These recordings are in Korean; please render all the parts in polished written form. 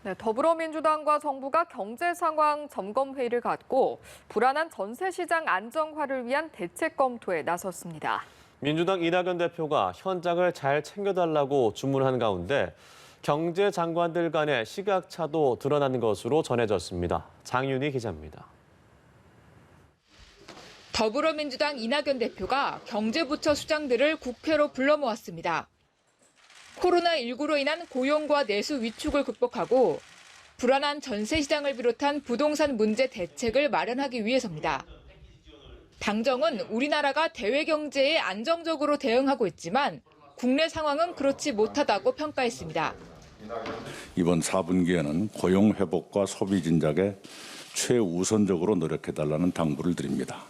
네, 더불어민주당과 정부가 경제 상황 점검 회의를 갖고 불안한 전세 시장 안정화를 위한 대책 검토에 나섰습니다. 민주당 이낙연 대표가 현장을 잘 챙겨달라고 주문한 가운데 경제 장관들 간의 시각차도 드러나는 것으로 전해졌습니다. 장윤희 기자입니다. 더불어민주당 이낙연 대표가 경제부처 수장들을 국회로 불러 모았습니다. 코로나19로 인한 고용과 내수 위축을 극복하고 불안한 전세 시장을 비롯한 부동산 문제 대책을 마련하기 위해서입니다. 당정은 우리나라가 대외 경제에 안정적으로 대응하고 있지만 국내 상황은 그렇지 못하다고 평가했습니다. 이번 4분기에는 고용 회복과 소비 진작에 최우선적으로 노력해달라는 당부를 드립니다.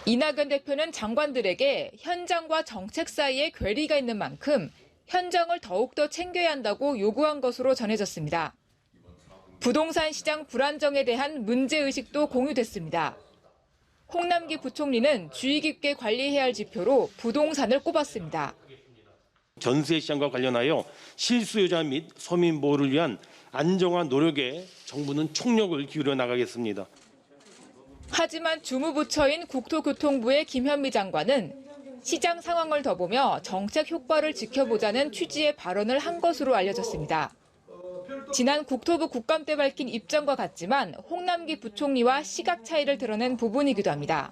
이낙연 대표는 장관들에게 현장과 정책 사이에 괴리가 있는 만큼 현장을 더욱더 챙겨야 한다고 요구한 것으로 전해졌습니다. 부동산 시장 불안정에 대한 문제의식도 공유됐습니다. 홍남기 부총리는 주의 깊게 관리해야 할 지표로 부동산을 꼽았습니다. 전세 시장과 관련하여 실수요자 및 서민 보호를 위한 안정화 노력에 정부는 총력을 기울여 나가겠습니다. 하지만 주무부처인 국토교통부의 김현미 장관은 시장 상황을 더 보며 정책 효과를 지켜보자는 취지의 발언을 한 것으로 알려졌습니다. 지난 국토부 국감 때 밝힌 입장과 같지만 홍남기 부총리와 시각 차이를 드러낸 부분이기도 합니다.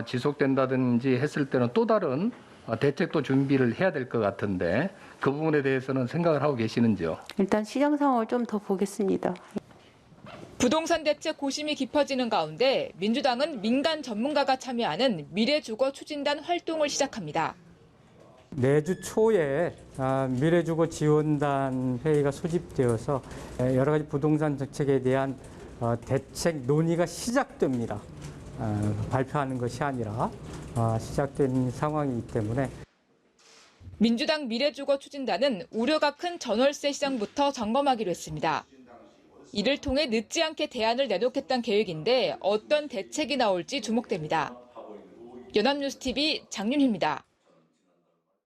지속된다든지 했을 때는 또 다른 대책도 준비를 해야 될 것 같은데 그 부분에 대해서는 생각을 하고 계시는지요? 일단 시장 상황을 좀 더 보겠습니다. 부동산 대책 고심이 깊어지는 가운데 민주당은 민간 전문가가 참여하는 미래주거 추진단 활동을 시작합니다. 내주 초에 미래주거 지원단 회의가 소집되어서 여러 가지 부동산 정책에 대한 대책 논의가 시작됩니다. 발표하는 것이 아니라 시작된 상황이기 때문에. 민주당 미래주거 추진단은 우려가 큰 전월세 시장부터 점검하기로 했습니다. 이를 통해 늦지 않게 대안을 내놓겠다는 계획인데 어떤 대책이 나올지 주목됩니다. 연합뉴스TV 장윤희입니다.